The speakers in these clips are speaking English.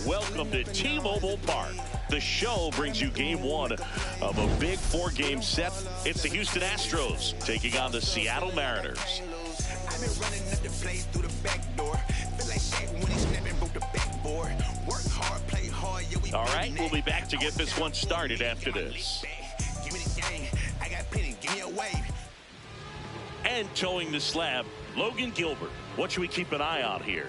Welcome to T-Mobile Park. The show brings you game one of a big four-game set. It's the Houston Astros taking on the Seattle Mariners. All right, we'll be back to get this one started after this. And towing the slab, Logan Gilbert. What should we keep an eye on here?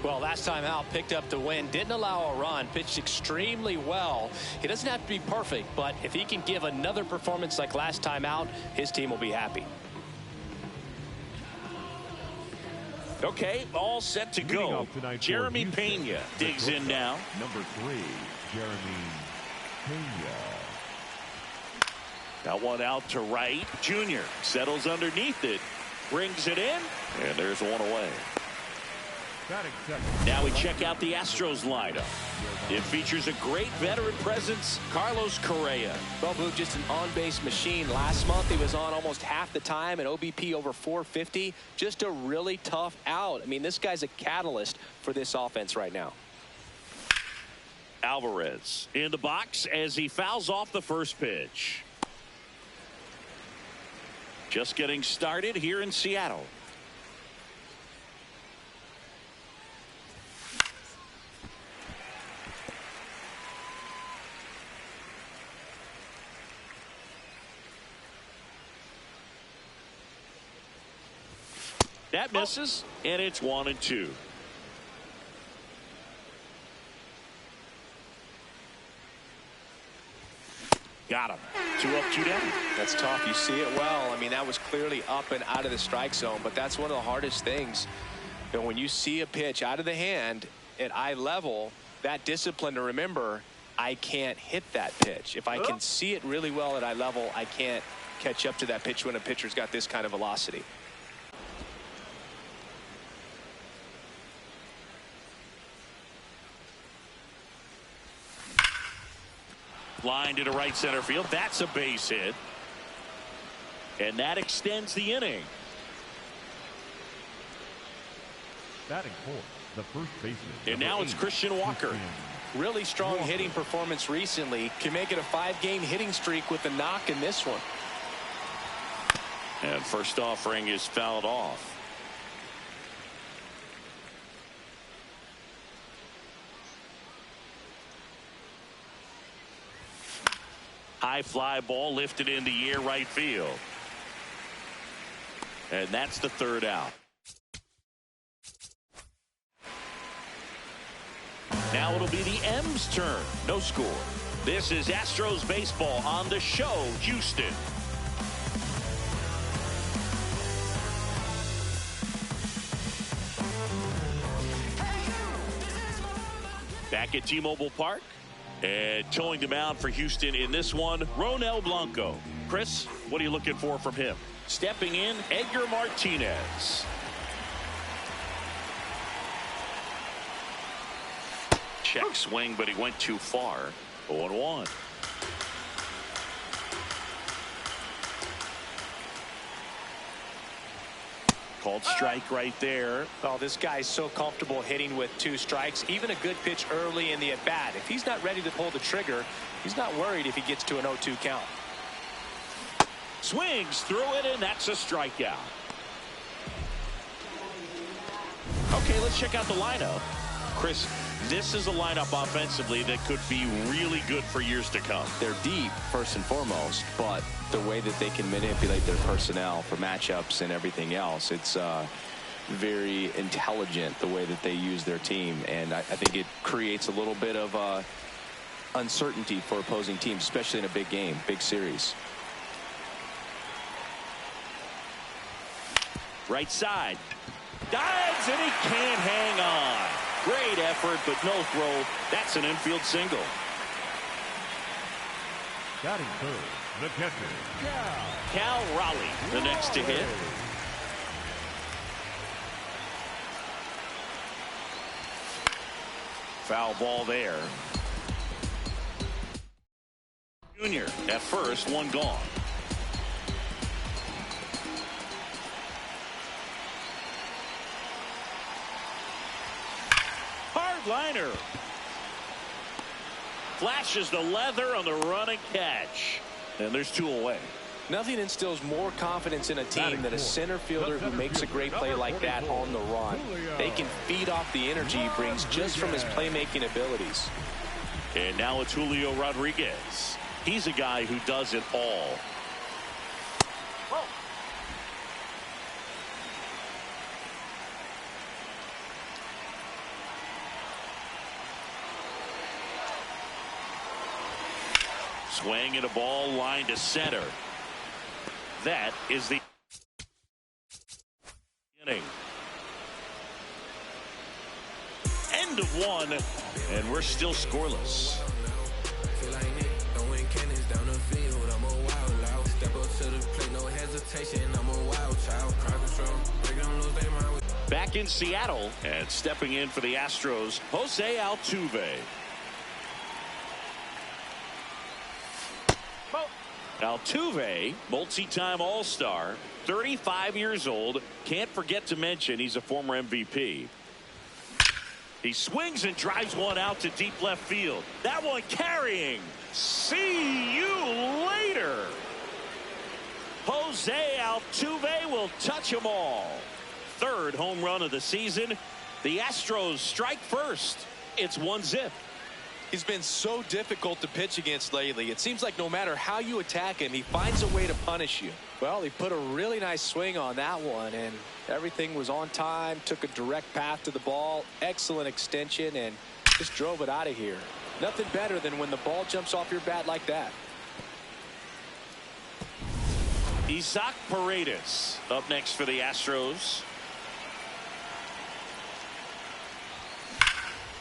Well, last time out, picked up the win, didn't allow a run, pitched extremely well. He doesn't have to be perfect, but if he can give another performance like last time out, his team will be happy. Okay, all set to go. Jeremy Pena digs in now. Number 3, Jeremy Pena. That one out to right. Junior settles underneath it, brings it in, and there's one away. Now we check out the Astros lineup. It features a great veteran presence, Carlos Correa. Well, Blue, just an on-base machine. Last month he was on almost half the time, an OBP over 450. Just a really tough out. I mean, this guy's a catalyst for this offense right now. Alvarez in the box as he fouls off the first pitch. Just getting started here in Seattle. That misses, and it's 1-2. Got him. 2 up, 2 down. That's tough. You see it well. I mean, that was clearly up and out of the strike zone, but that's one of the hardest things. You know, when you see a pitch out of the hand at eye level, that discipline to remember, I can't hit that pitch. If I can see it really well at eye level, I can't catch up to that pitch when a pitcher's got this kind of velocity. Line to right center field. That's a base hit. And that extends the inning. Batting fourth, the first baseman. And now it's Christian Walker. Really strong hitting performance recently. Can make it a 5-game hitting streak with a knock in this one. And first offering is fouled off. High fly ball lifted in the air right field. And that's the third out. Now it'll be the M's turn. No score. This is Astros baseball on the show, Houston. Back at T-Mobile Park. And towing the mound for Houston in this one, Ronel Blanco. Chris, what are you looking for from him? Stepping in, Edgar Martinez. Check swing, but he went too far. 0-1. Called strike right there. Oh, this guy's so comfortable hitting with 2 strikes. Even a good pitch early in the at-bat. If he's not ready to pull the trigger, he's not worried if he gets to an 0-2 count. Swings through it, and that's a strikeout. Okay, let's check out the lineup. Chris, this is a lineup offensively that could be really good for years to come. They're deep, first and foremost, but the way that they can manipulate their personnel for matchups and everything else, it's very intelligent the way that they use their team, and I think it creates a little bit of uncertainty for opposing teams, especially in a big game, big series. Right side. Dives, and he can't hang on. Great effort, but no throw. That's an infield single. Batting third, the catcher, Cal Raleigh, the next to hit. Foul ball there. Junior at first, one gone. Hard liner. Flashes the leather on the running catch. And there's 2 away. Nothing instills more confidence in a team than a center fielder who makes a great play like that on the run. They can feed off the energy he brings just from his playmaking abilities. And now it's Julio Rodriguez. He's a guy who does it all. Swing and a ball line to center. That is the inning. End of 1, and we're still scoreless. Back in Seattle and stepping in for the Astros, Jose Altuve. Altuve, multi-time All-Star, 35 years old. Can't forget to mention he's a former MVP. He swings and drives one out to deep left field. That one carrying. See you later. Jose Altuve will touch them all. 3rd home run of the season. The Astros strike first. It's 1-0. He's been so difficult to pitch against lately. It seems like no matter how you attack him, he finds a way to punish you. Well, he put a really nice swing on that one, and everything was on time, took a direct path to the ball, excellent extension, and just drove it out of here. Nothing better than when the ball jumps off your bat like that. Isaac Paredes up next for the Astros.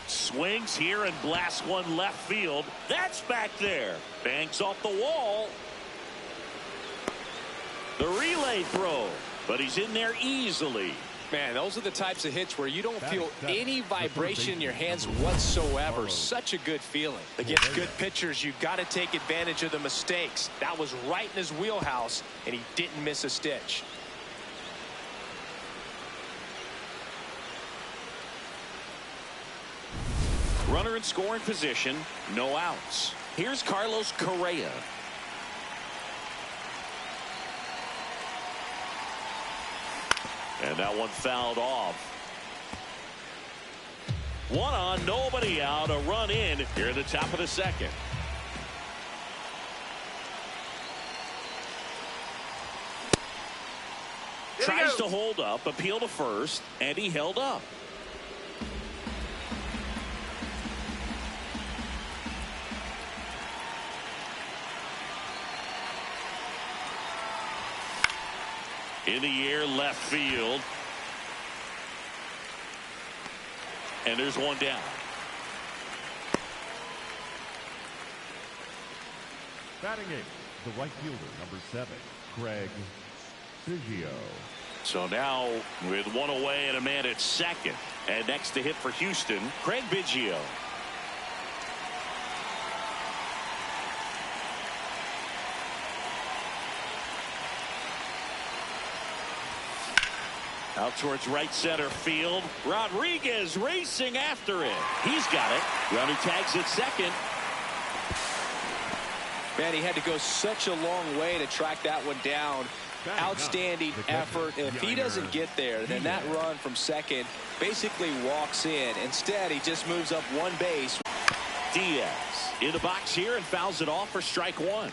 Swings here and blasts one left field. That's back there. Banks off the wall. The relay throw, but he's in there easily. Man, those are the types of hits where you don't feel any vibration in your hands whatsoever. Such a good feeling. Against good pitchers, you've got to take advantage of the mistakes. That was right in his wheelhouse, and he didn't miss a stitch. Runner in scoring position, no outs. Here's Carlos Correa. And that one fouled off. 1 on, nobody out, a run in here at the top of the 2nd. Tries to hold up, appeal to first, and he held up. In the air, left field. And there's one down. Batting 8th, the right fielder, number 7, Craig Biggio. So now with 1 away and a man at 2nd. And next to hit for Houston, Craig Biggio. Out towards right center field. Rodriguez racing after it. He's got it. Runner tags at 2nd. Man, he had to go such a long way to track that one down. Outstanding effort. If he doesn't get there, then that run from 2nd basically walks in. Instead, he just moves up 1 base. Diaz in the box here and fouls it off for strike 1.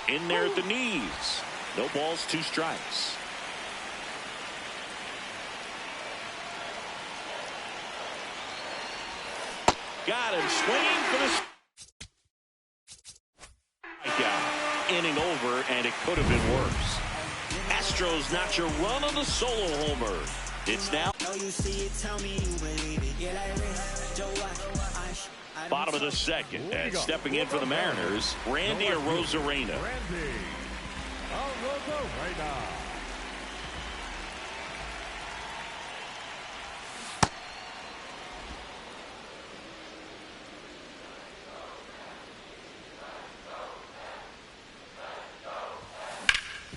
In there at the knees. No balls, 2 strikes. Got him swinging for the strikeout. Inning over, and it could have been worse. Astros notch a run on the solo homer. It's now bottom of the 2nd, and stepping in for the Mariners, Randy Arozarena.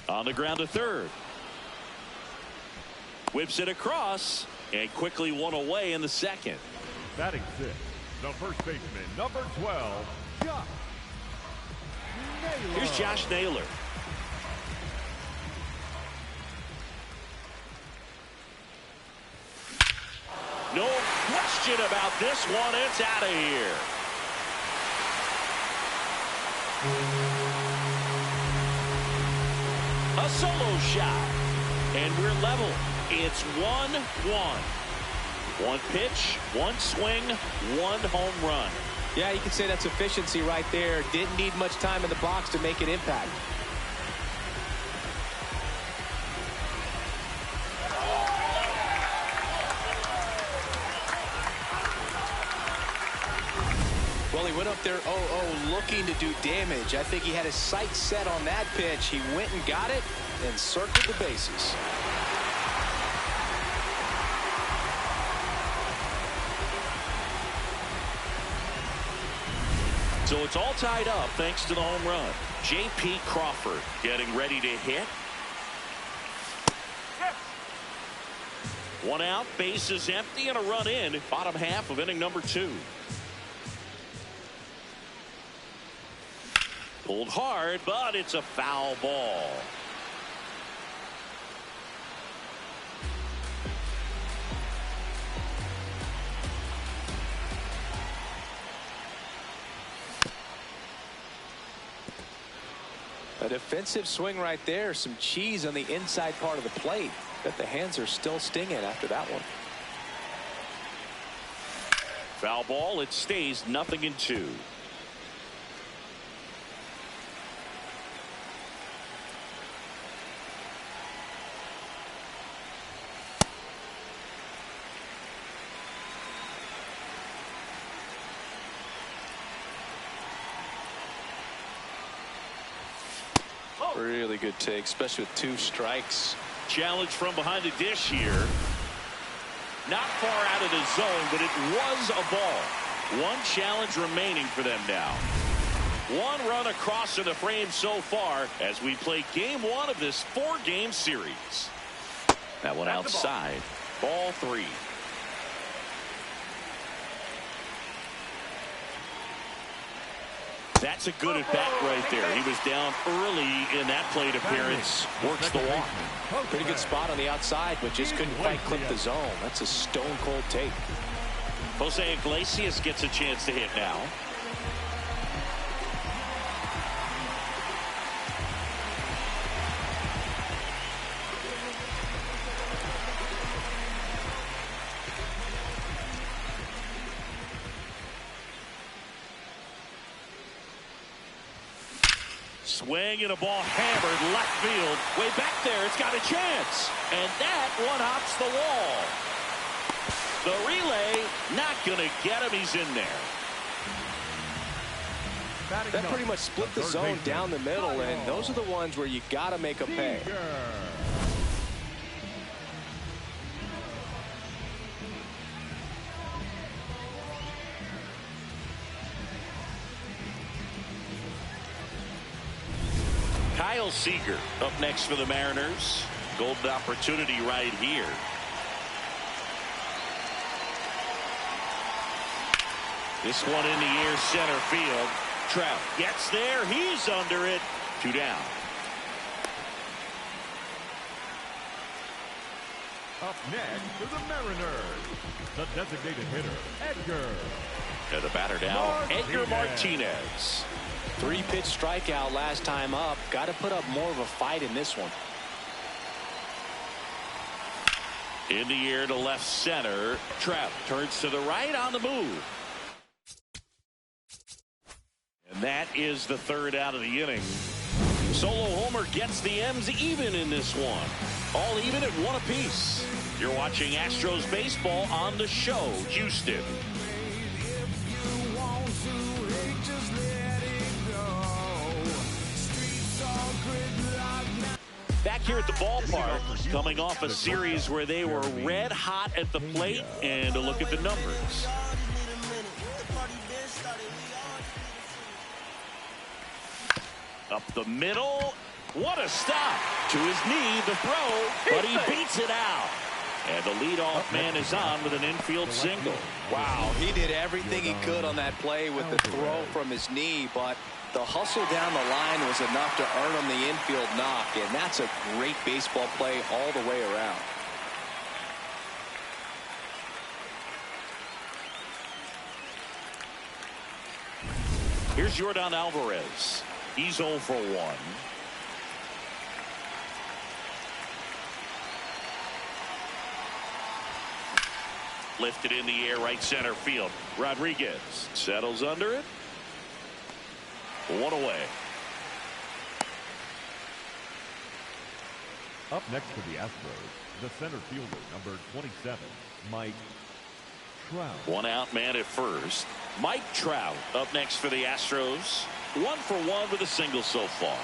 On the ground to 3rd. Whips it across and quickly one away in the second. Batting six, the first baseman, number 12, Josh Naylor. Here's Josh Naylor. No question about this one. It's out of here. A solo shot. And we're level. It's 1-1. One pitch, one swing, one home run. Yeah, you can say that's efficiency right there. Didn't need much time in the box to make an impact. Well, he went up there 0-0 looking to do damage. I think he had his sights set on that pitch. He went and got it and circled the bases. So it's all tied up thanks to the home run. J.P. Crawford getting ready to hit. One out, base is empty, and a run in. Bottom half of inning number 2. Pulled hard, but it's a foul ball. A defensive swing right there. Some cheese on the inside part of the plate. But the hands are still stinging after that one. Foul ball. It stays 0-2. Really good take, especially with 2 strikes. Challenge from behind the dish here. Not far out of the zone, but it was a ball. One challenge remaining for them now. One run across in the frame so far as we play game 1 of this 4-game series. That one outside. Ball 3. That's a good at bat right there. He was down early in that plate appearance. Works the walk. Pretty good spot on the outside, but just couldn't quite clip the zone. That's a stone cold take. Jose Iglesias gets a chance to hit now. Swing and a ball hammered left field. Way back there. It's got a chance. And that one hops the wall. The relay not going to get him. He's in there. That pretty much split the zone down the middle, and those are the ones where you got to make a pay. Kyle Seager up next for the Mariners. Golden opportunity right here. This one in the air, center field. Trout gets there. He's under it. 2 down. Up next is the Mariners, the designated hitter, Edgar. And the batter now, Edgar Martinez. 3-pitch strikeout last time up. Got to put up more of a fight in this one. In the air to left center. Trout turns to the right on the move. And that is the 3rd out of the inning. Solo homer gets the M's even in this one. All even at 1 apiece. You're watching Astros baseball on the show, Houston. Back here at the ballpark, coming off a series where they were red hot at the plate, and a look at the numbers. Up the middle. What a stop. To his knee, the throw, but he beats it out. And the leadoff man is on with an infield single. Wow, he did everything he could on that play with the throw from his knee, but the hustle down the line was enough to earn him the infield knock, and that's a great baseball play all the way around. Here's Yordan Alvarez. He's 0 for 1. Lifted in the air, right center field. Rodriguez settles under it. 1 away. Up next for the Astros, the center fielder, number 27, Mike Trout. 1 out man at first. Mike Trout up next for the Astros. 1 for 1 with a single so far.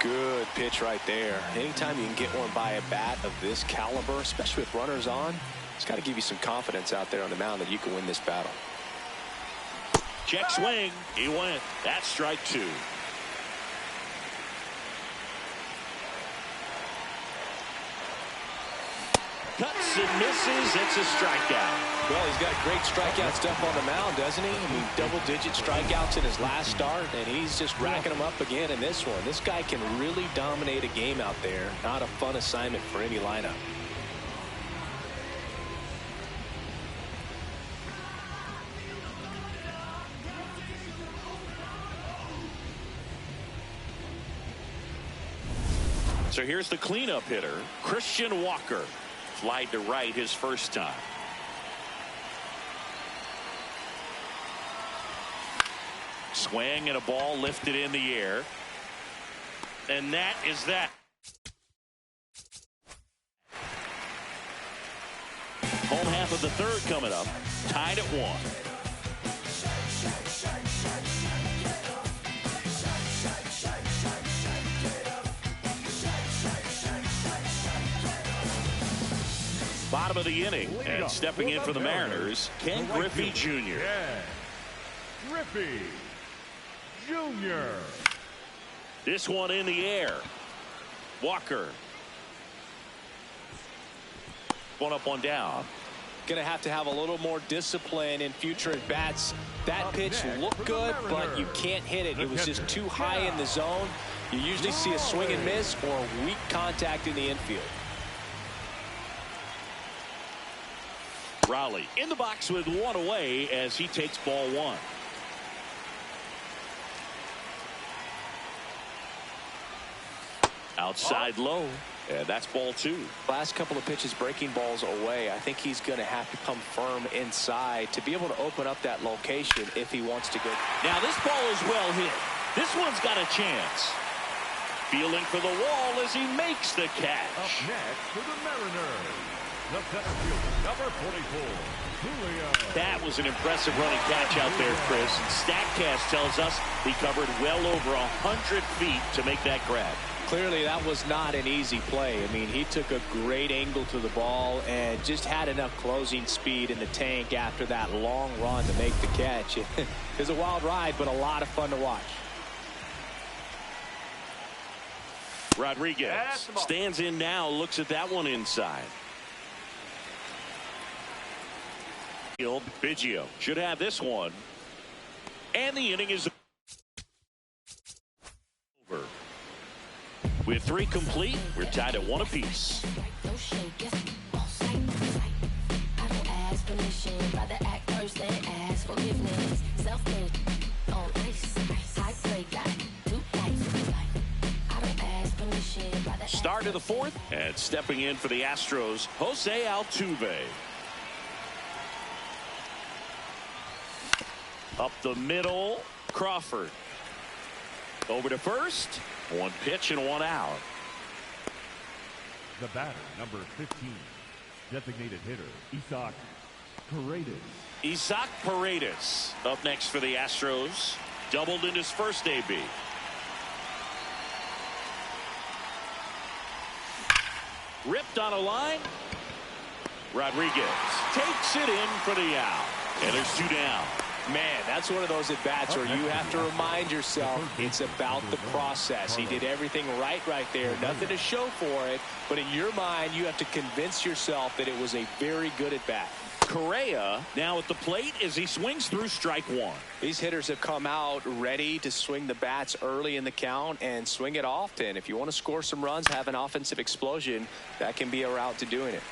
Good pitch right there. Anytime you can get one by a bat of this caliber, especially with runners on, it's got to give you some confidence out there on the mound that you can win this battle. Check swing. He went. That's strike 2. Cuts and misses. It's a strikeout. Well, he's got great strikeout stuff on the mound, doesn't he? I mean, double-digit strikeouts in his last start, and he's just racking them up again in this one. This guy can really dominate a game out there. Not a fun assignment for any lineup. So here's the cleanup hitter, Christian Walker. Flied to right his first time. Swing and a ball lifted in the air. And that is that. Home half of the third coming up. Tied at 1. Bottom of the inning, and stepping in for the Mariners, Ken Griffey Jr. Yeah. Griffey Jr. This one in the air. Walker. One up, one down. Going to have a little more discipline in future at bats. That pitch looked good, but you can't hit it. It was just too high in the zone. You usually see a swing and miss or weak contact in the infield. Raleigh in the box with 1 away as he takes ball 1. Outside low, and that's ball 2. Last couple of pitches breaking balls away. I think he's going to have to come firm inside to be able to open up that location if he wants to go. Now this ball is well hit. This one's got a chance. Feeling for the wall as he makes the catch. Up next for the Mariners, the center fielder, number 44, Julio. That was an impressive running catch out there, Chris. And StatCast tells us he covered well over 100 feet to make that grab. Clearly, that was not an easy play. I mean, he took a great angle to the ball and just had enough closing speed in the tank after that long run to make the catch. It was a wild ride, but a lot of fun to watch. Rodriguez stands in now, looks at that one inside. Biggio should have this one. And the inning is over. With 3 complete, we're tied at 1 apiece. Start of the 4th, and stepping in for the Astros, Jose Altuve. Up the middle, Crawford. Over to first. 1 pitch and 1 out. The batter, number 15, designated hitter, Isaac Paredes. Isaac Paredes up next for the Astros. Doubled in his first AB. Ripped on a line. Rodriguez takes it in for the out. And there's 2 down. Man, that's one of those at-bats where you have to remind yourself it's about the process. He did everything right there. Nothing to show for it. But in your mind, you have to convince yourself that it was a very good at-bat. Correa now at the plate as he swings through strike one. These hitters have come out ready to swing the bats early in the count and swing it often. If you want to score some runs, have an offensive explosion, that can be a route to doing it.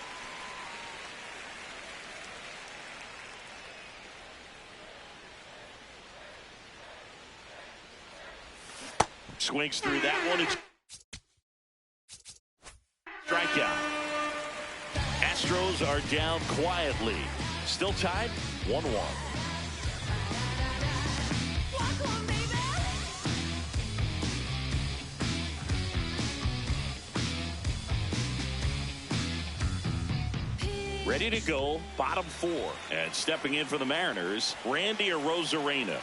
Swings through that one. It's strikeout. Astros are down quietly. Still tied 1-1. Ready to go, bottom four. And stepping in for the Mariners, Randy Arozarena.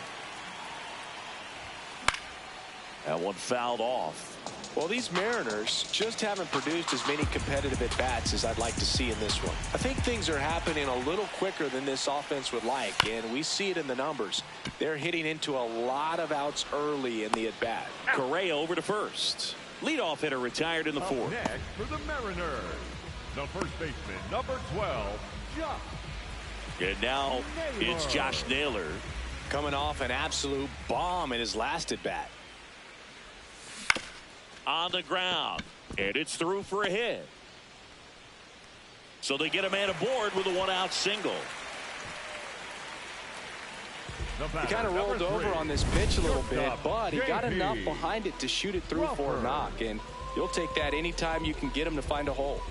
That one fouled off. Well, these Mariners just haven't produced as many competitive at-bats as I'd like to see in this one. I think things are happening a little quicker than this offense would like, and we see it in the numbers. They're hitting into a lot of outs early in the at-bat. Correa over to first. Leadoff hitter retired in the fourth. Next for the Mariners, the first baseman, number 12, Josh. And now it's Josh Naylor. Coming off an absolute bomb in his last at-bat. On the ground, and it's through for a hit. So they get a man aboard with a one-out single. He kind of rolled over on this pitch a little bit, but he got enough behind it to shoot it through for a knock, and you'll take that anytime you can get him to find a hole.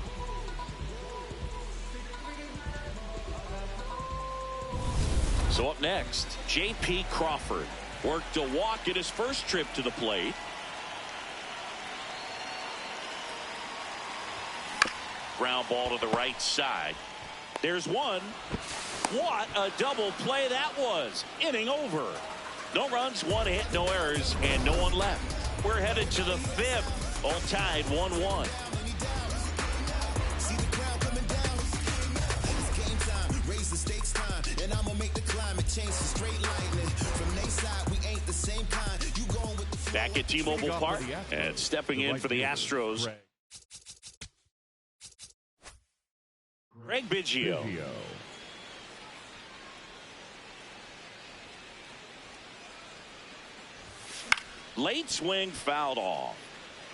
So up next, J.P. Crawford worked a walk in his first trip to the plate. Ground ball to the right side. There's one. What a double play that was. Inning over. No runs, one hit, no errors, and no one left. We're headed to the fifth. All tied 1-1. Back at T-Mobile Park and stepping in for the Astros, Greg Biggio. Late swing fouled off.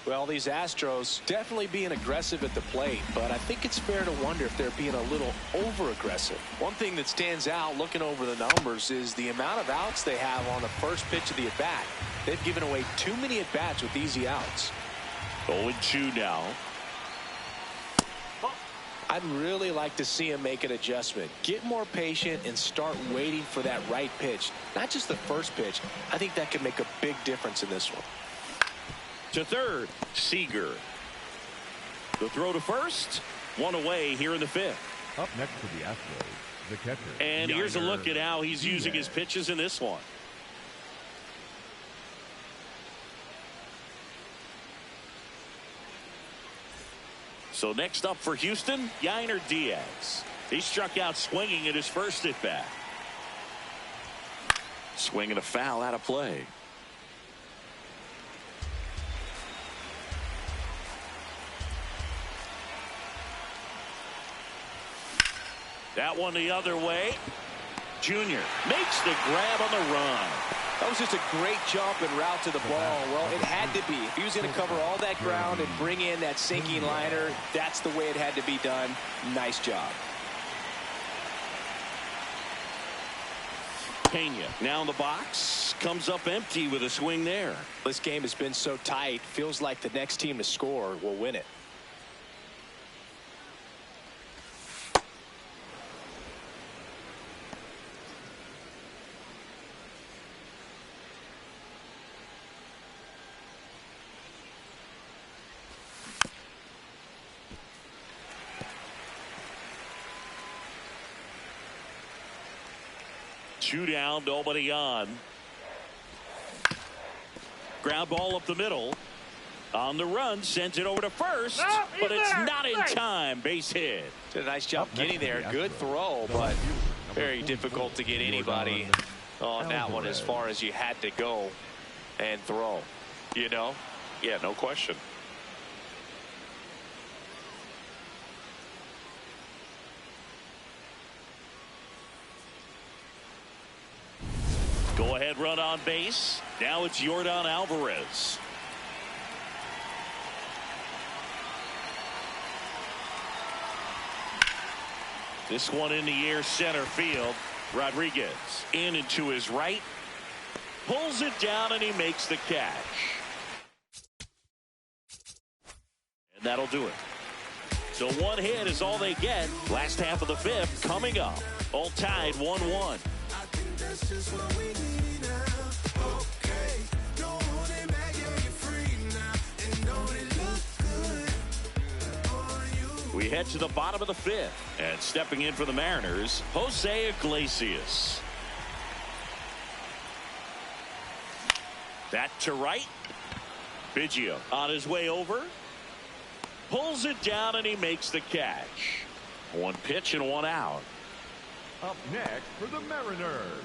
Well, these Astros definitely being aggressive at the plate, but I think it's fair to wonder if they're being a little over-aggressive. One thing that stands out looking over the numbers is the amount of outs they have on the first pitch of the at-bat. They've given away too many at-bats with easy outs. 0-2 now. I'd really like to see him make an adjustment. Get more patient and start waiting for that right pitch. Not just the first pitch. I think that could make a big difference in this one. To third, Seager. The throw to first. One away here in the fifth. Up next for the Astros, the catcher. And here's a look at how he's using his pitches in this one. So next up for Houston, Yainer Diaz. He struck out swinging in his first at bat. Swinging a foul out of play. That one the other way. Junior makes the grab on the run. That was just a great jump and route to the ball. Well, it had to be. If he was going to cover all that ground and bring in that sinking liner, that's the way it had to be done. Nice job. Pena now in the box. Comes up empty with a swing there. This game has been so tight. Feels like the next team to score will win it. Two down, nobody on. Ground ball up the middle. On the run, sends it over to first, but it's not in time. Base hit. Did a nice job getting there. Good throw, but very difficult to get anybody on that one as far as you had to go and throw. You know? Yeah, no question. Go ahead run on base. Now it's Yordan Alvarez. This one in the air center field. Rodriguez in and to his right. Pulls it down and he makes the catch. And that'll do it. So one hit is all they get. Last half of the fifth coming up. All tied 1-1. We head to the bottom of the fifth. And stepping in for the Mariners, Jose Iglesias. That to right. Biggio on his way over. Pulls it down and he makes the catch. One pitch and one out. Up next for the Mariners,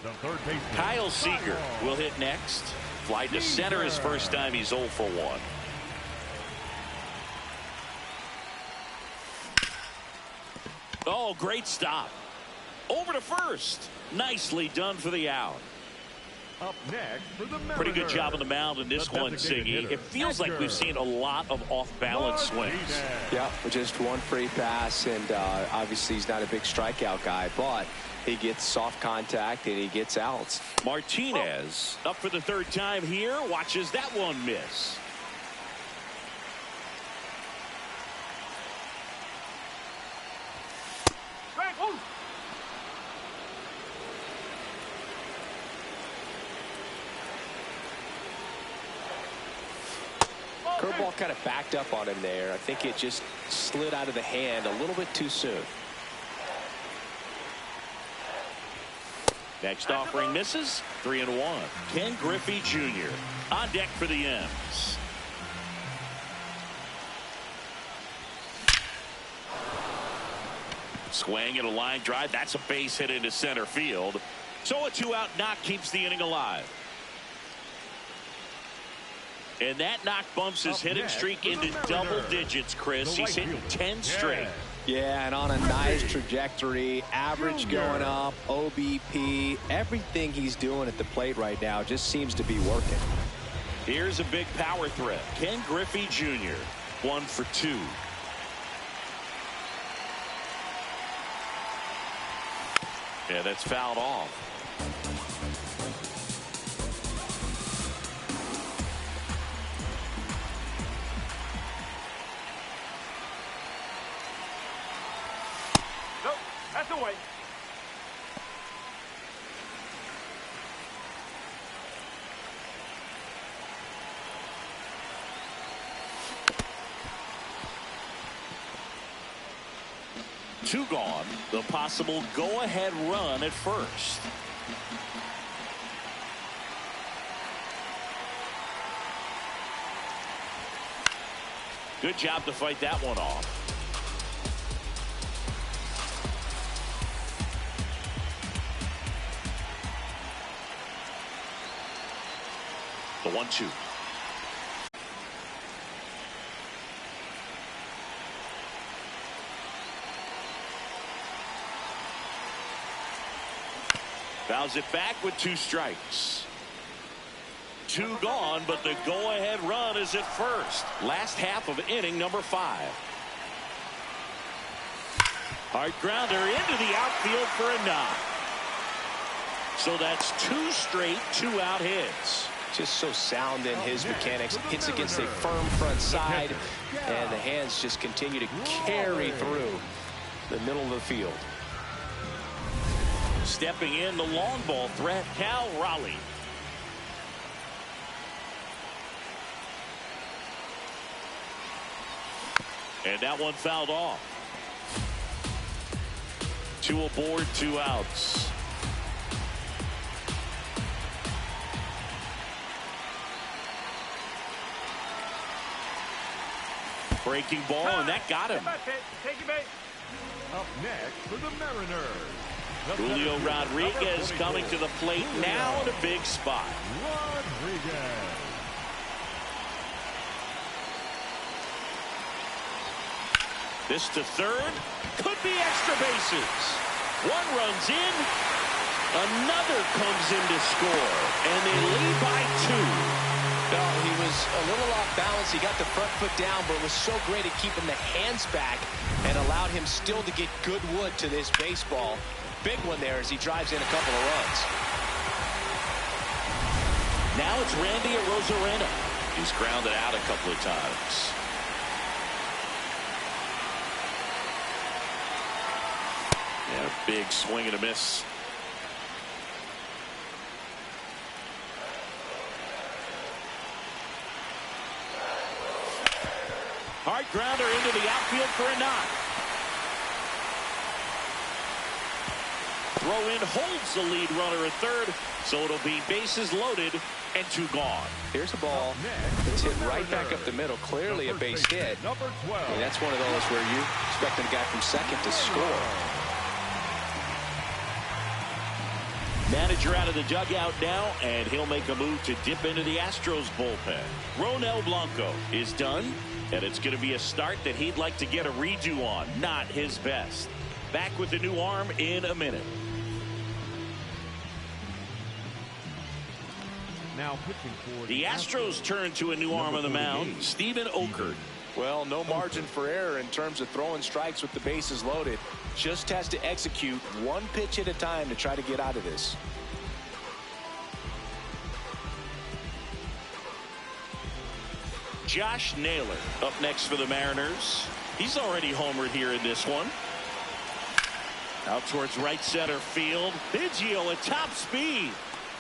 the third baseman, Kyle Seager will hit next. Fly to center his first time. He's 0 for 1. Oh, great stop. Over to first. Nicely done for the out. Up next for the Mariners, Pretty good job on the mound in this one, Siggy. It feels like we've seen a lot of off-balance swings. Yeah, just one free pass, and obviously he's not a big strikeout guy, but he gets soft contact and he gets outs. Martinez up for the third time here. Watches that one miss. Curveball kind of backed up on him there. I think it just slid out of the hand a little bit too soon. Next offering misses. 3-1. Ken Griffey Jr. on deck for the M's. Swing and a line drive. That's a base hit into center field. So a 2-out knock keeps the inning alive. And that knock bumps his hitting streak into double digits, Chris. He's hitting 10 straight. Yeah, and on a nice trajectory, average going up, OBP, everything he's doing at the plate right now just seems to be working. Here's a big power threat. Ken Griffey Jr. 1 for 2. Yeah, that's fouled off. That's away. Two gone. The possible go-ahead run at first. Good job to fight that one off. The 1-2. Fouls it back with 2 strikes. 2 gone, but the go-ahead run is at first. Last half of inning number 5. Hard grounder into the outfield for a knock. So that's 2 straight 2-out hits. Just so sound in his mechanics. Hits against a firm front side, and the hands just continue to carry through the middle of the field. Stepping in, the long ball threat, Cal Raleigh. And that one fouled off. 2 aboard, 2 outs. Breaking ball, and that got him. Take it back. Up next for the Mariners, Julio Rodriguez coming to the plate now in a big spot. Rodriguez. This to third. Could be extra bases. One runs in. Another comes in to score. And they lead by 2. No, he was a little off balance. He got the front foot down, but was so great at keeping the hands back and allowed him still to get good wood to this baseball. Big one there as he drives in a couple of runs. Now it's Randy Arozarena. He's grounded out a couple of times. Yeah, big swing and a miss. Hard grounder into the outfield for a knock. Throw in holds the lead runner at third, so it'll be bases loaded and 2 gone. Here's a ball that's hit right back up the middle. Clearly a base hit. Number 12. And that's one of those where you expect a guy from second to score. Manager out of the dugout now, and he'll make a move to dip into the Astros bullpen. Ronel Blanco is done, and it's going to be a start that he'd like to get a redo on. Not his best. Back with the new arm in a minute. Now pitching for The Astros turn to a new arm on the mound, Steven Okert. Well, no margin for error in terms of throwing strikes with the bases loaded. Just has to execute one pitch at a time to try to get out of this. Josh Naylor up next for the Mariners. He's already homered here in this one. Out towards right center field. Biggio at top speed.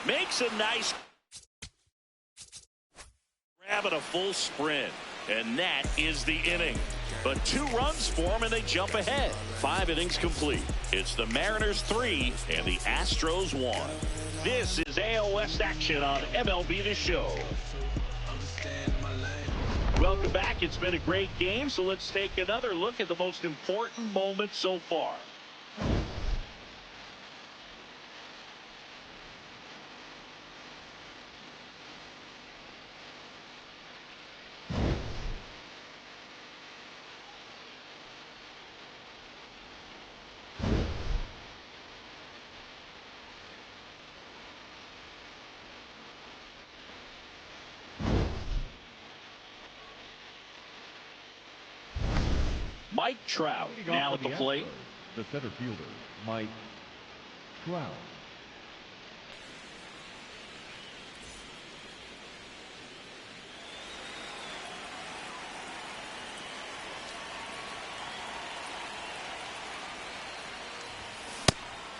Makes a nice grab at a full sprint. And that is the inning. But 2 runs for him and they jump ahead. 5 innings complete. It's the Mariners 3 and the Astros 1. This is AL West action on MLB The Show. Welcome back. It's been a great game, so let's take another look at the most important moments so far. Mike Trout now at the plate. The center fielder, Mike Trout.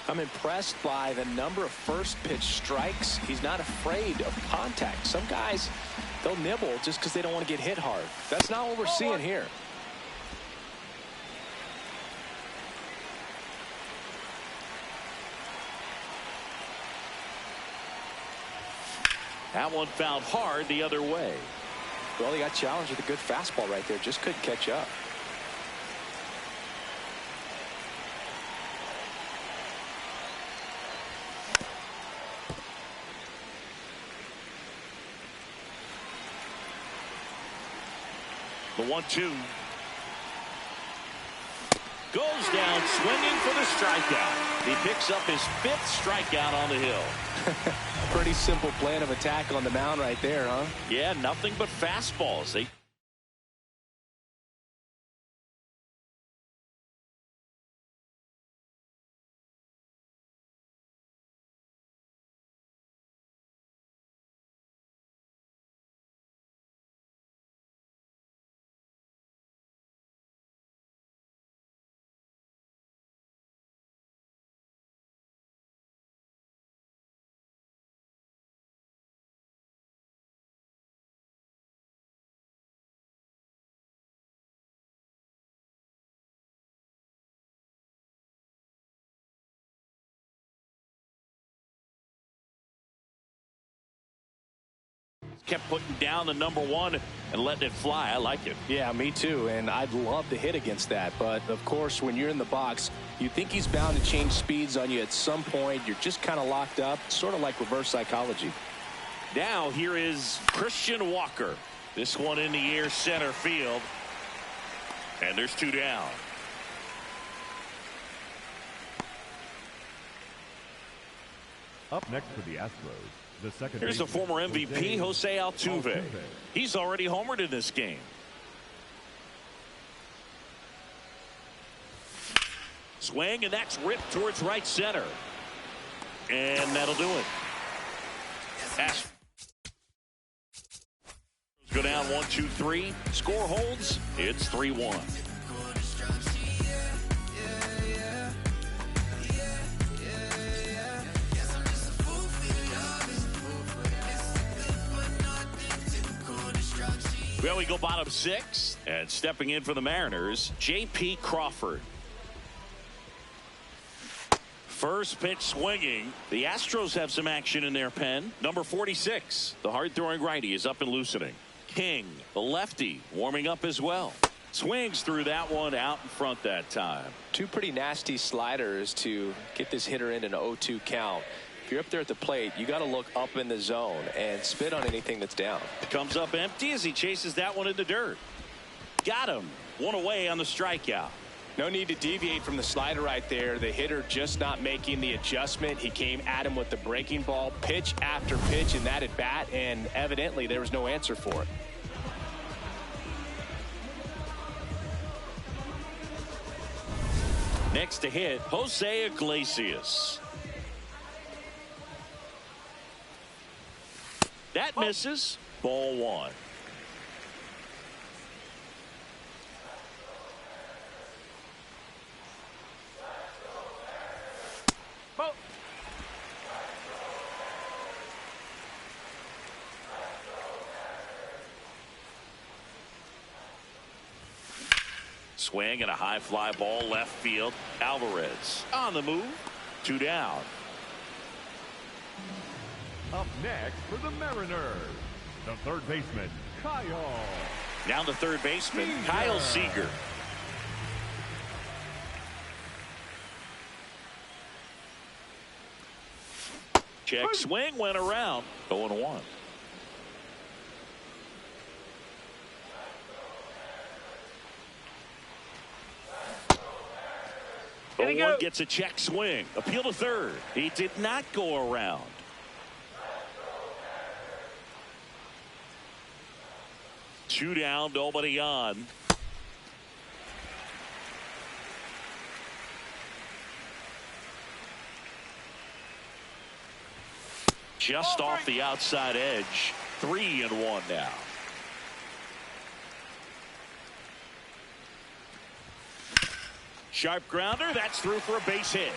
I'm impressed by the number of first pitch strikes. He's not afraid of contact. Some guys, they'll nibble just because they don't want to get hit hard. That's not what we're seeing here. That one fouled hard the other way. Well, he got challenged with a good fastball right there. Just couldn't catch up. The 1-2. Goes down swinging for the strikeout. He picks up his 5th strikeout on the hill. Pretty simple plan of attack on the mound right there, huh? Yeah, nothing but fastballs. They kept putting down the #1 and letting it fly. I like it. Yeah, me too. And I'd love to hit against that. But, of course, when you're in the box, you think he's bound to change speeds on you at some point. You're just kind of locked up, sort of like reverse psychology. Now here is Christian Walker. This one in the air center field. And there's 2 down. Up next for the Astros, the second. Here's the baseman, former MVP, Jose Altuve. Altuve. He's already homered in this game. Swing, and that's ripped towards right center. And that'll do it. Astros go down 1-2-3. Score holds. It's 3-1. Well, we go bottom 6, and stepping in for the Mariners, J.P. Crawford. First pitch swinging. The Astros have some action in their pen. Number 46, the hard-throwing righty, is up and loosening. King, the lefty, warming up as well. Swings through that one out in front that time. 2 pretty nasty sliders to get this hitter in an 0-2 count. If you're up there at the plate, you got to look up in the zone and spit on anything that's down. Comes up empty as he chases that one in the dirt. Got him. 1 away on the strikeout. No need to deviate from the slider right there. The hitter just not making the adjustment. He came at him with the breaking ball, pitch after pitch in that at bat, and evidently there was no answer for it. Next to hit, Jose Iglesias. That misses. Ball 1. Swing and a high fly ball left field. Alvarez on the move. 2 down. Up next for the Mariners, the third baseman, Kyle. Now the third baseman, Kyle Seager. Check swing, went around. 0-1. 0-1 gets a check swing. Appeal to third. He did not go around. Two down, nobody on. Just off the outside edge. 3-1 now. Sharp grounder. That's through for a base hit.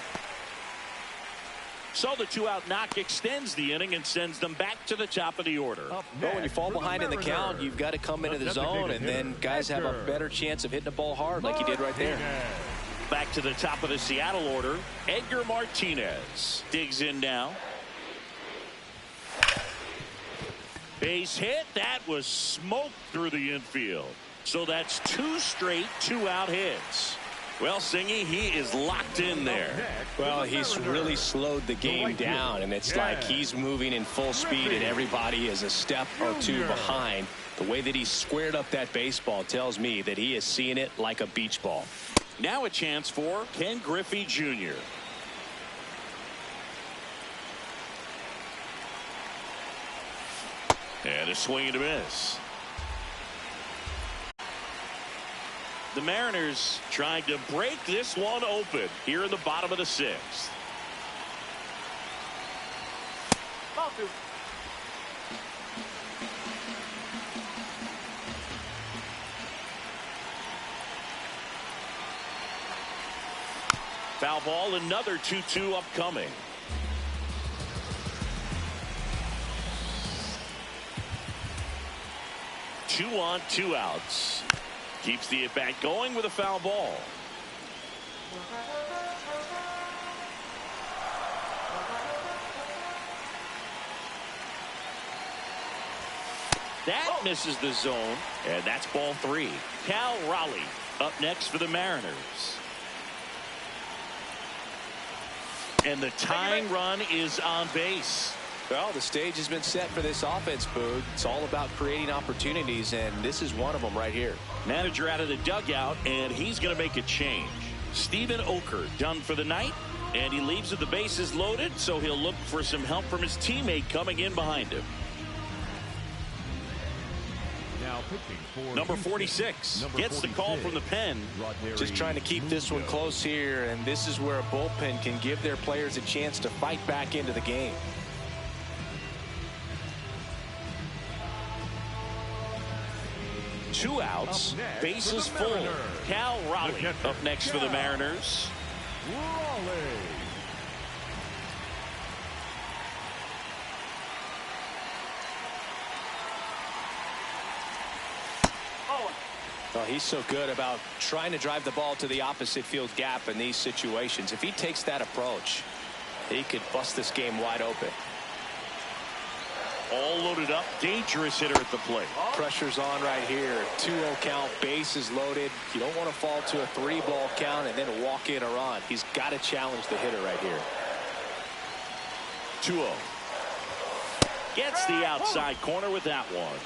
So the 2-out knock extends the inning and sends them back to the top of the order. Well, when you fall behind in the count, you've got to come into the zone, and then guys have a better chance of hitting the ball hard like he did right there. Back to the top of the Seattle order. Edgar Martinez digs in now. Base hit. That was smoked through the infield. So that's 2 straight 2-out hits. Well, Singy, he is locked in there. Well, he's really slowed the game down, and it's like he's moving in full speed, and everybody is a step or 2 behind. The way that he squared up that baseball tells me that he is seeing it like a beach ball. Now a chance for Ken Griffey Jr. And a swing and a miss. The Mariners trying to break this one open here in the bottom of the 6th. Foul ball, another 2-2 upcoming. Two on, 2 outs. Keeps the at-bat going with a foul ball. That misses the zone, and that's ball 3. Cal Raleigh up next for the Mariners. And the tying run is on base. Well, the stage has been set for this offense, Boog. It's all about creating opportunities, and this is one of them right here. Manager out of the dugout, and he's going to make a change. Stephen Oker done for the night, and he leaves with the bases loaded, so he'll look for some help from his teammate coming in behind him. Now pitching for Number 46 gets the call from the pen. Just trying to keep this one close here, and this is where a bullpen can give their players a chance to fight back into the game. Two outs, bases full. Cal Raleigh up next for the Mariners. Well, he's so good about trying to drive the ball to the opposite field gap in these situations. If he takes that approach, he could bust this game wide open. All loaded up, dangerous hitter at the plate. Pressure's on right here. 2-0 count, bases loaded. You don't want to fall to a 3-ball count and then walk in a run. He's got to challenge the hitter right here. 2-0. Gets the outside corner with that one.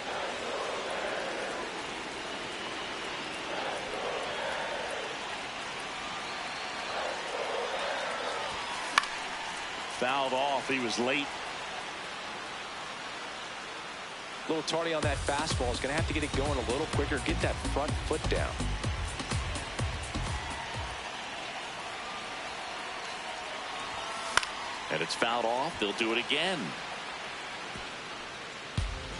Fouled off. He was late. A little tardy on that fastball. He's going to have to get it going a little quicker. Get that front foot down. And it's fouled off. They'll do it again.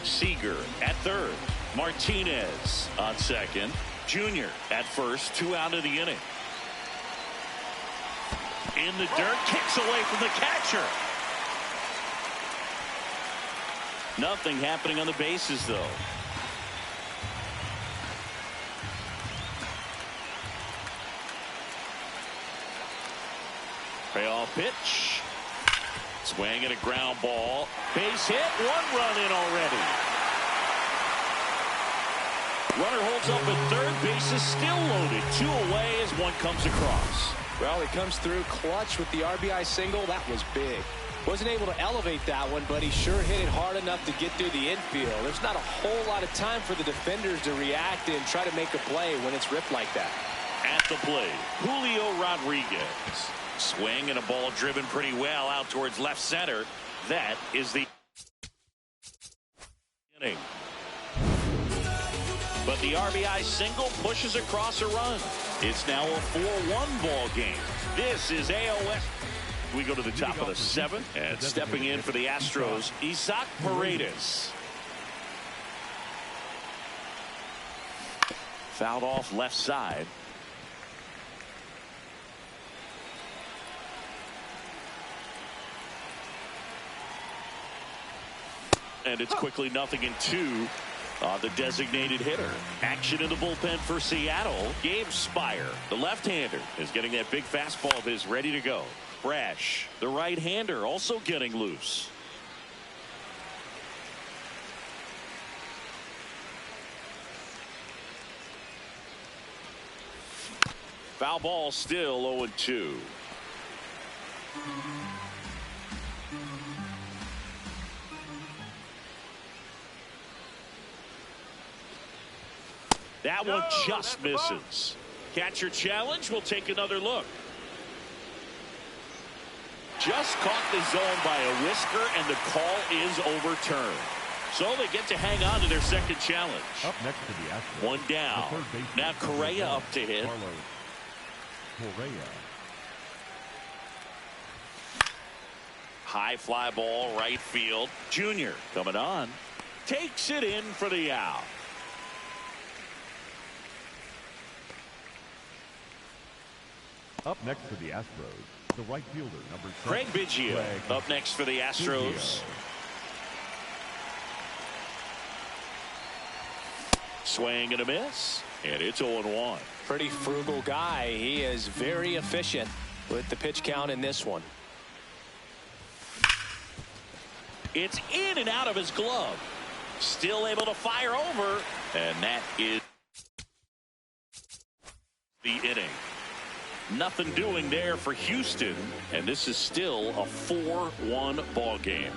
Seager at third. Martinez on second. Junior at first. 2 out of the inning. In the dirt, kicks away from the catcher. Nothing happening on the bases, though. Payoff pitch. Swing and a ground ball. Base hit. 1 run in already. Runner holds up at third. Base is still loaded. 2 away as one comes across. Well, he comes through clutch with the RBI single. That was big. Wasn't able to elevate that one, but he sure hit it hard enough to get through the infield. There's not a whole lot of time for the defenders to react and try to make a play when it's ripped like that. At the plate, Julio Rodriguez. Swing and a ball driven pretty well out towards left center. That is the inning. But the RBI single pushes across a run. It's now a 4-1 ball game. This is AOS. We go to the top of the 7th, and stepping in for the Astros, Isaac Paredes. Fouled off left side. And it's quickly 0-2. The designated hitter. Action in the bullpen for Seattle. Gabe Spire, the left-hander, is getting that big fastball of his ready to go. Brash, the right-hander, also getting loose. Foul ball, still 0-2. That one just misses. Catcher challenge. We'll take another look. Just caught the zone by a whisker, and the call is overturned. So they get to hang on to their second challenge. Up next to the Astros. 1 down. Now Correa up to hit. Correa. High fly ball, right field. Junior coming on. Takes it in for the out. Up next for the Astros, the right fielder, number 7. Craig Biggio up next for the Astros. Swing and a miss, and it's 0-1. Pretty frugal guy. He is very efficient with the pitch count in this one. It's in and out of his glove. Still able to fire over. And that is the inning. Nothing doing there for Houston. And this is still a 4-1 ball game.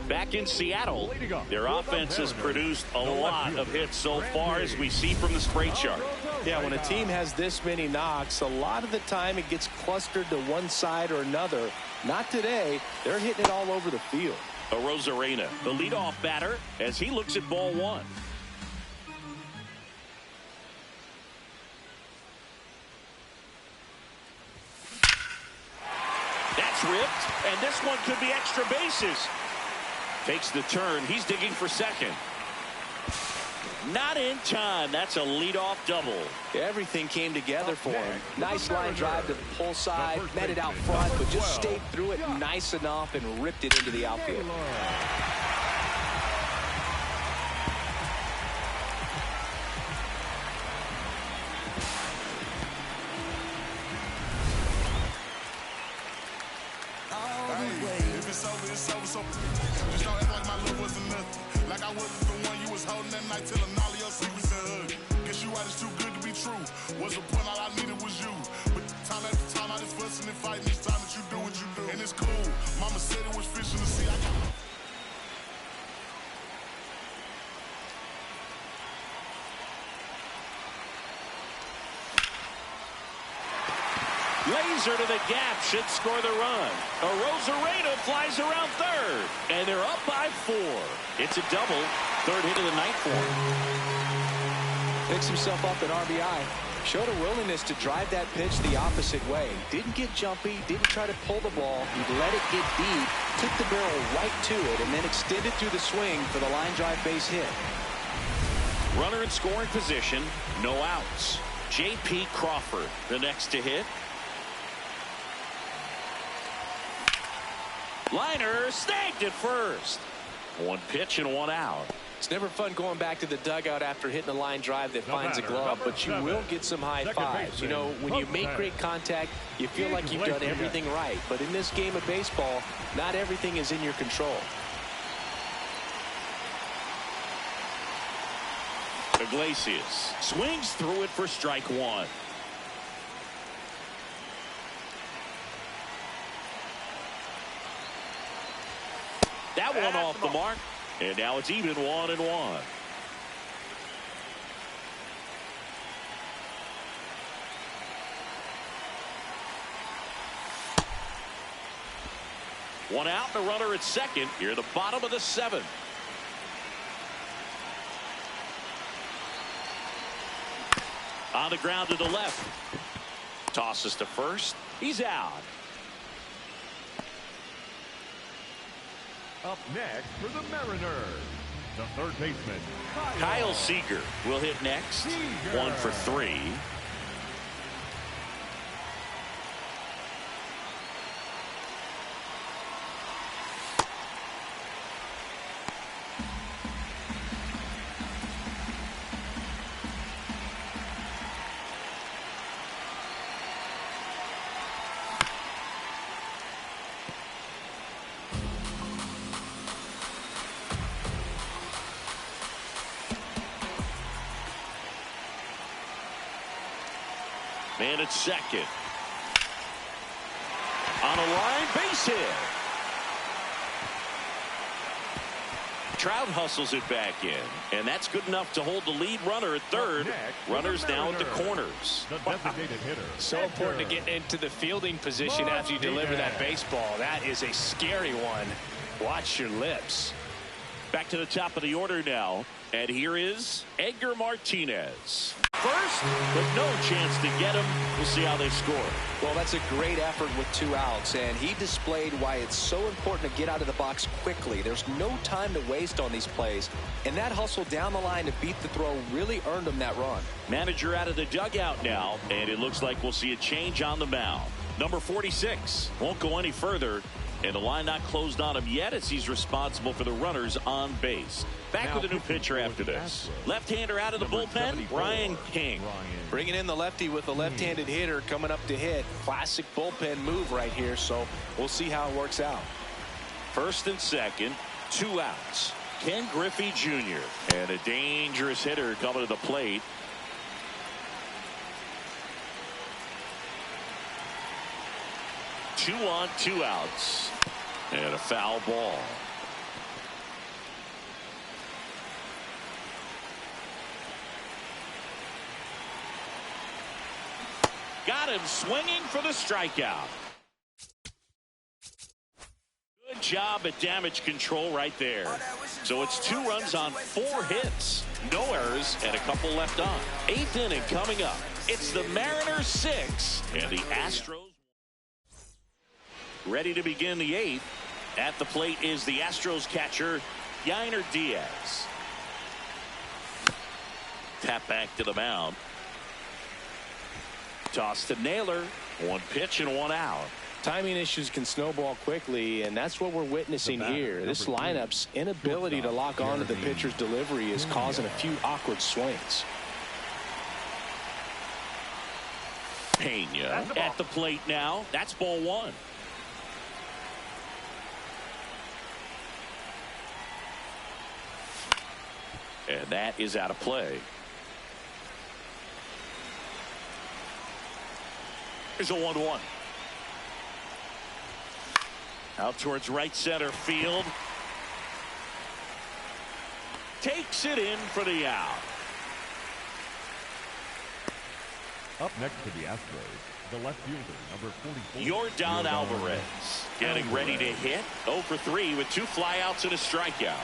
Back in Seattle, their offense has produced a lot of hits so far, as we see from the spray chart. Yeah, when a team has this many knocks, a lot of the time it gets clustered to one side or another. Not today. They're hitting it all over the field. Rosarena, the leadoff batter, as he looks at ball one. That's ripped, and this one could be extra bases. Takes the turn. He's digging for second. Not in time. That's a leadoff double. Everything came together for him. Nice line drive to the pull side. Met it out front, but just stayed through it nice enough and ripped it into the outfield. Just don't act like my love wasn't nothing. Like I wasn't the one you was holding that night, telling all of your secrets and hug. Guess you out is too good to be true. What's the point? All I needed was you. But time after time, I just fussing and fighting. It's time that you do what you do. And it's cool. Mama said it was fishing to see. Laser to the gap should score the run. Rosarena flies around third, and they're up by 4. It's a double. Third hit of the night for him. Picks himself up an RBI. Showed a willingness to drive that pitch the opposite way. Didn't get jumpy, didn't try to pull the ball. He let it get deep, took the barrel right to it, and then extended through the swing for the line drive base hit. Runner in scoring position, no outs. J.P. Crawford, the next to hit. Liner snagged at first. One pitch and one out. It's never fun going back to the dugout after hitting a line drive that finds a glove, but you will get some high fives. You know, when you make great contact, you feel like you've done everything right. But in this game of baseball, not everything is in your control. Iglesias swings through it for strike one. That one off the mark, and now it's even 1-1. One out, the runner at second. Here, the bottom of the 7th. On the ground to the left. Tosses to first. He's out. Up next for the Mariners, the third baseman, Kyle Seager will hit next. 1 for 3. Man at second. On a line, base hit. Trout hustles it back in, and that's good enough to hold the lead runner at third. Runners now at the corners. the designated hitter. So important to get into the fielding position after you deliver that baseball. That is a scary one. Watch your lips. Back to the top of the order now, and here is Edgar Martinez. First, but no chance to get him. We'll see how they score. Well, that's a great effort with 2 outs, and he displayed why it's so important to get out of the box quickly. There's no time to waste on these plays, and that hustle down the line to beat the throw really earned him that run. Manager out of the dugout now, and it looks like we'll see a change on the mound. Number 46 won't go any further. And the line not closed on him yet as he's responsible for the runners on base. Back with a new pitcher after this. Left-hander out of the bullpen, Brian King. Bringing in the lefty with a left-handed hitter coming up to hit. Classic bullpen move right here, so we'll see how it works out. First and second, 2 outs. Ken Griffey Jr. and a dangerous hitter coming to the plate. Two on, 2 outs. And a foul ball. Got him swinging for the strikeout. Good job at damage control right there. So it's 2 runs on 4 hits. No errors and a couple left on. 8th inning coming up. It's the Mariners 6 and the Astros ready to begin the 8th. At the plate is the Astros catcher, Yainer Diaz. Tap back to the mound. Toss to Naylor. 1 pitch and 1 out. Timing issues can snowball quickly, and that's what we're witnessing here. This lineup's inability to lock onto the pitcher's delivery is causing a few awkward swings. Pena at the plate now. That's ball 1. And that is out of play. Here's a 1-1. Out towards right center field. Takes it in for the out. Up next to the Astros, the left fielder, number 44. Yordan Alvarez getting ready to hit. 0 for 3 with 2 flyouts and a strikeout.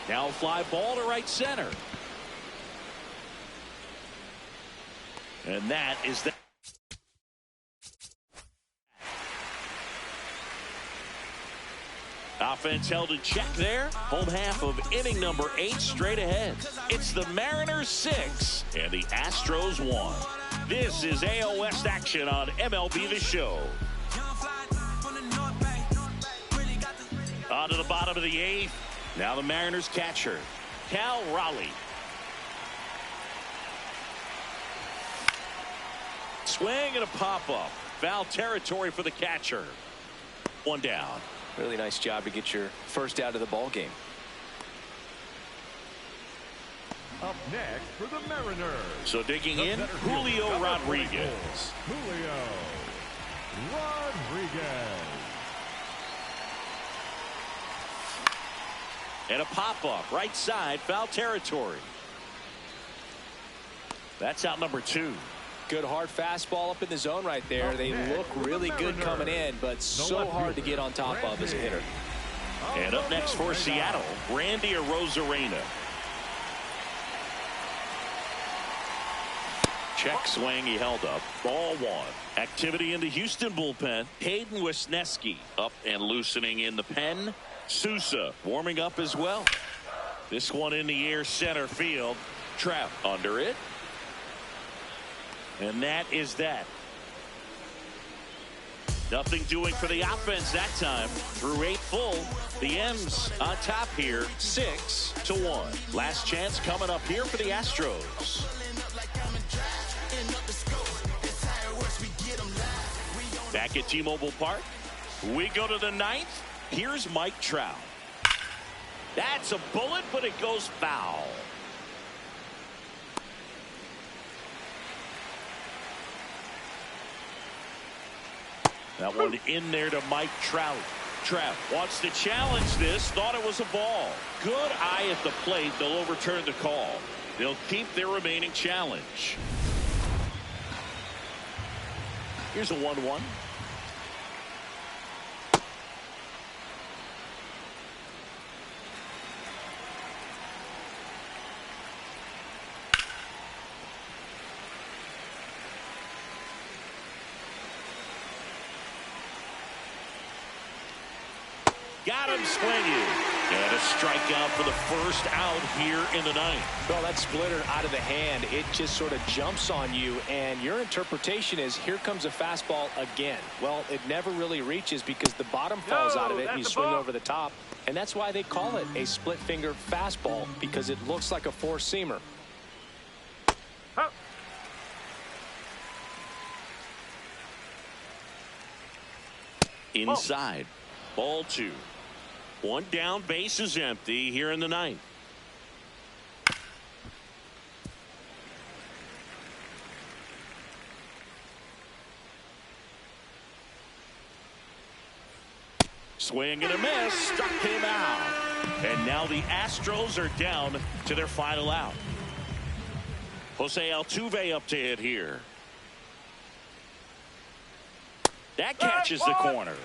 Now a fly ball to right center. And that is that. Offense held in check there. Home half of inning number 8 straight ahead. It's the Mariners 6 and the Astros 1. This is AL West action on MLB The Show. On to the bottom of the 8th. Now the Mariners catcher, Cal Raleigh. Swing and a pop-up. Foul territory for the catcher. 1 down. Really nice job to get your first out of the ball game. Up next for the Mariners. So digging in, Julio Rodriguez. Julio Rodriguez. And a pop-up, right side, foul territory. That's out number 2. Good hard fastball up in the zone right there. They look really good coming in, but so hard to get on top of as a hitter. And up next for Seattle, Randy Arozarena. Check swing, he held up. Ball 1. Activity in the Houston bullpen. Hayden Wesneski up and loosening in the pen. Sousa warming up as well. This one in the air, center field. Trout under it. And that is that. Nothing doing for the offense that time. Through 8 full. The M's on top here, 6-1. Last chance coming up here for the Astros. Back at T-Mobile Park, we go to the 9th. Here's Mike Trout. That's a bullet, but it goes foul. That one in there to Mike Trout. Trout wants to challenge this. Thought it was a ball. Good eye at the plate. They'll overturn the call. They'll keep their remaining challenge. Here's a 1-1. Got him swinging. And a strikeout for the first out here in the ninth. Well, that splitter out of the hand, it just sort of jumps on you, and your interpretation is here comes a fastball again. Well, it never really reaches because the bottom falls out of it and you swing over the top. And that's why they call it a split finger fastball, because it looks like a four-seamer. Inside. Ball two. One down, base is empty here in the ninth. Swing and a miss. Struck him out. And now the Astros are down to their final out. Jose Altuve up to hit here. That catches the corner.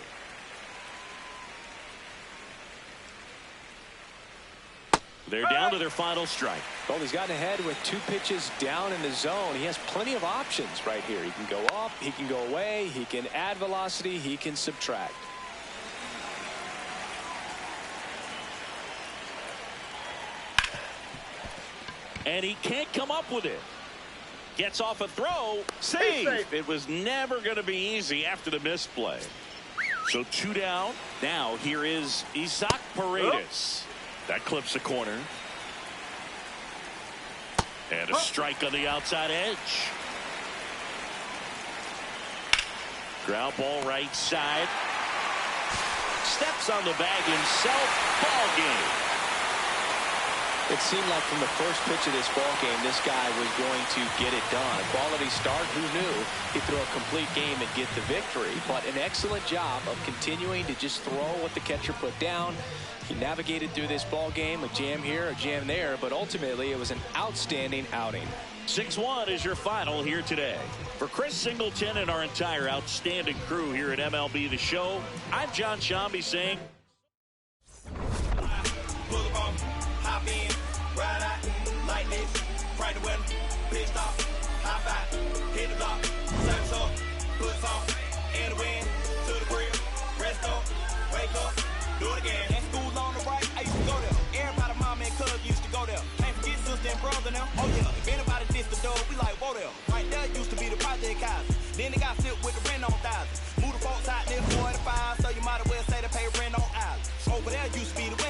They're down to their final strike. Well, he's gotten ahead with 2 pitches down in the zone. He has plenty of options right here. He can go up, he can go away, he can add velocity, he can subtract. And he can't come up with it. Gets off a throw. Safe. It was never going to be easy after the misplay. So 2 down. Now here is Isaac Paredes. That clips the corner. And a strike on the outside edge. Ground ball right side. Steps on the bag himself. Ball game. It seemed like from the first pitch of this ball game, this guy was going to get it done. A quality start, who knew? He'd throw a complete game and get the victory. But an excellent job of continuing to just throw what the catcher put down. He navigated through this ball game, a jam here, a jam there, but ultimately it was an outstanding outing. 6-1 is your final here today. For Chris Singleton and our entire outstanding crew here at MLB The Show, I'm John Shambi saying... Hop in, ride out, like this, right the weather, pit stop, hop out, hit the block, service up, put some in the wind, to the grill, rest up, wake up, do it again. At school on the right, I used to go there. Everybody, mom and cuz used to go there. Can't forget sister and brother now. Oh yeah, if anybody dissed the door, we like, whoa there. Right there used to be the project house. Then they got flipped with the rent on thousands. Move the folks out there 45, so you might as well say they pay rent on islands. Over there used to be the